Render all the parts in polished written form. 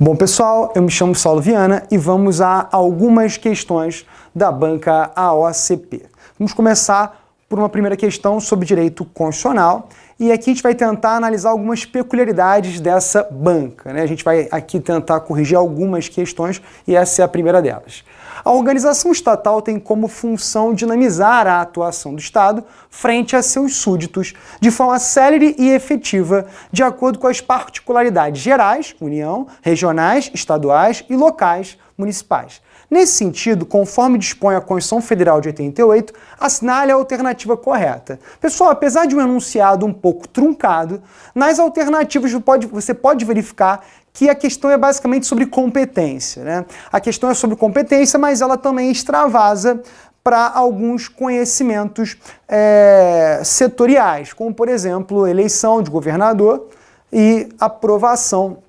Bom, pessoal, eu me chamo Saulo Viana e vamos a algumas questões da banca AOCP. Vamos começar por uma primeira questão sobre direito constitucional e aqui a gente vai tentar analisar algumas peculiaridades dessa banca, né? A gente vai aqui tentar corrigir algumas questões e essa é a primeira delas. A organização estatal tem como função dinamizar a atuação do Estado frente a seus súditos de forma célere e efetiva, de acordo com as particularidades gerais, União, regionais, estaduais e locais, municipais. Nesse sentido, conforme dispõe a Constituição Federal de 88, assinale a alternativa correta. Pessoal, apesar de um enunciado um pouco truncado, nas alternativas você pode verificar que a questão é basicamente sobre competência, né? A questão é sobre competência, mas ela também extravasa para alguns conhecimentos setoriais, como, por exemplo, eleição de governador e aprovação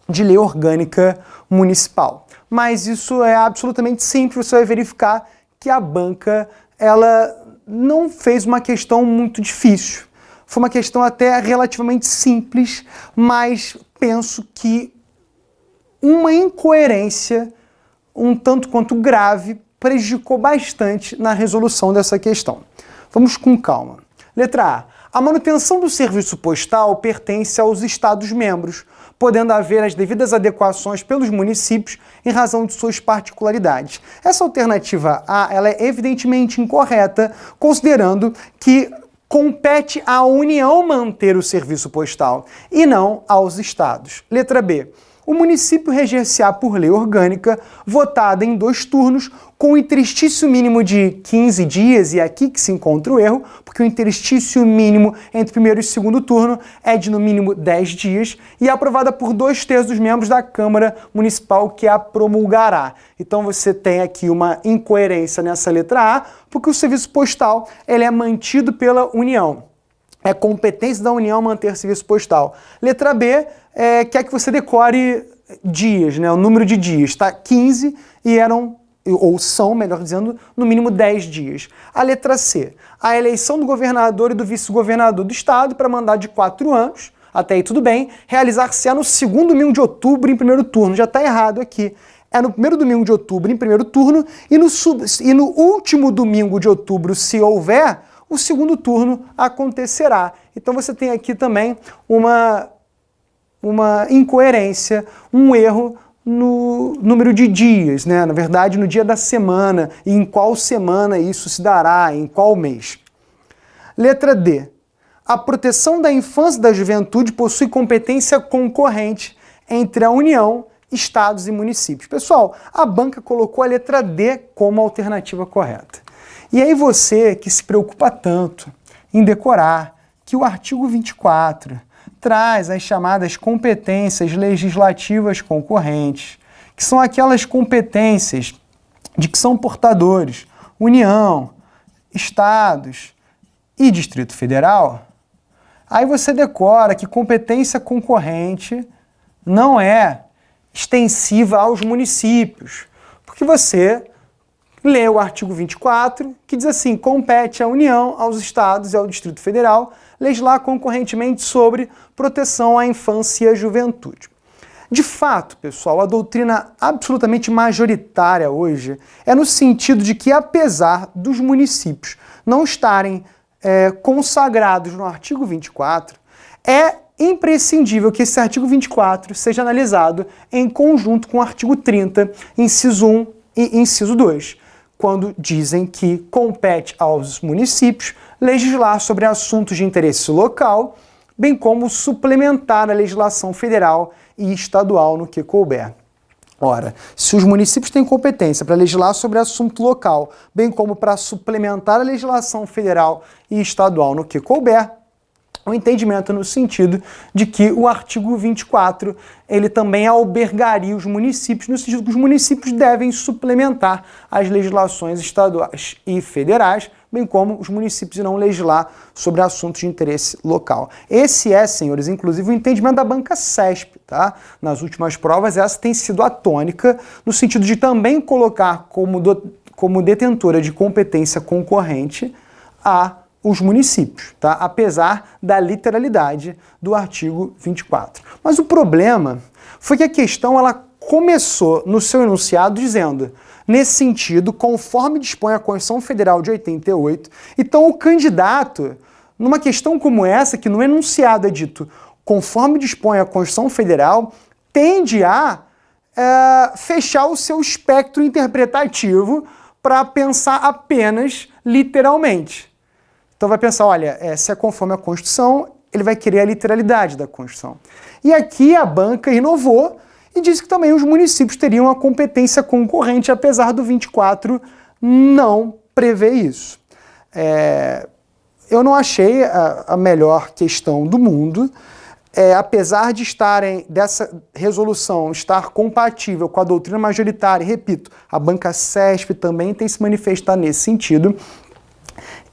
de lei orgânica municipal. Mas isso é absolutamente simples, você vai verificar que a banca ela não fez uma questão muito difícil. Foi uma questão até relativamente simples, mas penso que uma incoerência um tanto quanto grave prejudicou bastante na resolução dessa questão. Vamos com calma. Letra A. A manutenção do serviço postal pertence aos Estados-membros, podendo haver as devidas adequações pelos municípios em razão de suas particularidades. Essa alternativa A ela é evidentemente incorreta, considerando que compete à União manter o serviço postal e não aos Estados. Letra B. O município reger-se-á por lei orgânica, votada em 2 turnos, com um interstício mínimo de 15 dias, e é aqui que se encontra o erro, porque o interstício mínimo entre primeiro e segundo turno é de no mínimo 10 dias, e é aprovada por 2/3 dos membros da Câmara Municipal que a promulgará. Então você tem aqui uma incoerência nessa letra A, porque o serviço postal ele é mantido pela União. É competência da União manter serviço postal. Letra B quer que você decore dias, né? O número de dias, tá? 15 e são, melhor dizendo, no mínimo 10 dias. A letra C, a eleição do governador e do vice-governador do estado para mandato de 4 anos, até aí tudo bem, realizar-se-á no segundo domingo de outubro em primeiro turno. Já está errado aqui. É no primeiro domingo de outubro em primeiro turno e no último domingo de outubro, se houver, o segundo turno acontecerá. Então você tem aqui também uma incoerência, um erro no número de dias, né? Na verdade, no dia da semana, e em qual semana isso se dará, em qual mês. Letra D. A proteção da infância e da juventude possui competência concorrente entre a União, estados e municípios. Pessoal, a banca colocou a letra D como alternativa correta. E aí você que se preocupa tanto em decorar que o artigo 24 traz as chamadas competências legislativas concorrentes, que são aquelas competências de que são portadores União, Estados e Distrito Federal, aí você decora que competência concorrente não é extensiva aos municípios, porque você lê o artigo 24, que diz assim, compete à União, aos Estados e ao Distrito Federal legislar concorrentemente sobre proteção à infância e à juventude. De fato, pessoal, a doutrina absolutamente majoritária hoje é no sentido de que, apesar dos municípios não estarem consagrados no artigo 24, é imprescindível que esse artigo 24 seja analisado em conjunto com o artigo 30, inciso 1 e inciso 2, quando dizem que compete aos municípios legislar sobre assuntos de interesse local, bem como suplementar a legislação federal e estadual no que couber. Ora, se os municípios têm competência para legislar sobre assunto local, bem como para suplementar a legislação federal e estadual no que couber, o entendimento no sentido de que o artigo 24 ele também albergaria os municípios, no sentido que os municípios devem suplementar as legislações estaduais e federais, bem como os municípios irão legislar sobre assuntos de interesse local. Esse é, senhores, inclusive o entendimento da banca CESP, tá? Nas últimas provas essa tem sido a tônica, no sentido de também colocar como detentora de competência concorrente os municípios, tá? Apesar da literalidade do artigo 24. Mas o problema foi que a questão ela começou no seu enunciado dizendo, nesse sentido, conforme dispõe a Constituição Federal de 88, então o candidato, numa questão como essa, que no enunciado é dito, conforme dispõe a Constituição Federal, tende a fechar o seu espectro interpretativo para pensar apenas literalmente. Então vai pensar, olha, se é conforme a Constituição, ele vai querer a literalidade da Constituição. E aqui a banca inovou e disse que também os municípios teriam a competência concorrente, apesar do 24 não prever isso. Eu não achei a melhor questão do mundo, apesar de dessa resolução estar compatível com a doutrina majoritária, e, repito, a banca CESP também tem se manifestado nesse sentido,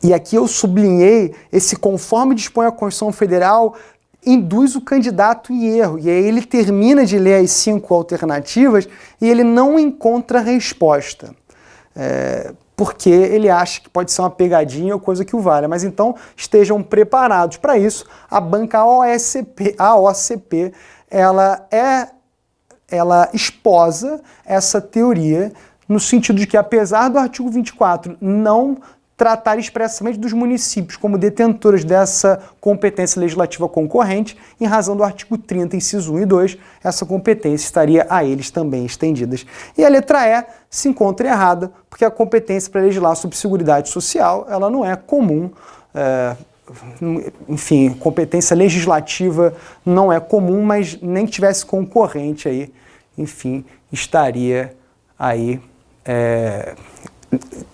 e aqui eu sublinhei esse conforme dispõe a Constituição Federal, induz o candidato em erro, e aí ele termina de ler as 5 alternativas e ele não encontra resposta. Porque ele acha que pode ser uma pegadinha ou coisa que o valha. Mas então estejam preparados para isso. A banca AOCP, ela esposa essa teoria no sentido de que, apesar do artigo 24 não tratar expressamente dos municípios como detentores dessa competência legislativa concorrente, em razão do artigo 30, inciso 1 e 2, essa competência estaria a eles também estendidas. E a letra E se encontra errada, porque a competência para legislar sobre seguridade social, ela não é comum, enfim, competência legislativa não é comum, mas nem que tivesse concorrente aí, enfim, estaria aí...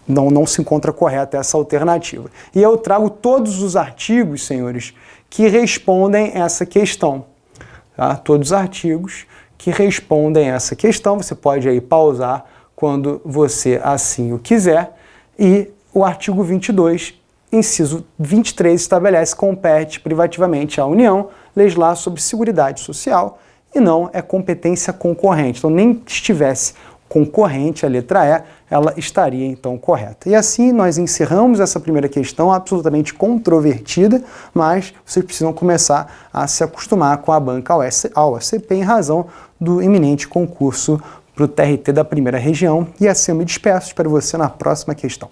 Não se encontra correta essa alternativa. E eu trago todos os artigos, senhores, que respondem essa questão. Tá? Todos os artigos que respondem essa questão. Você pode aí pausar quando você assim o quiser. E o artigo 22, inciso 23, estabelece: compete privativamente à União legislar sobre seguridade social e não é competência concorrente. Então, nem que estivesse concorrente, a letra E, ela estaria então correta. E assim nós encerramos essa primeira questão absolutamente controvertida, mas vocês precisam começar a se acostumar com a banca AOCP em razão do iminente concurso para o TRT da primeira região. E assim eu me despeço, espero você na próxima questão.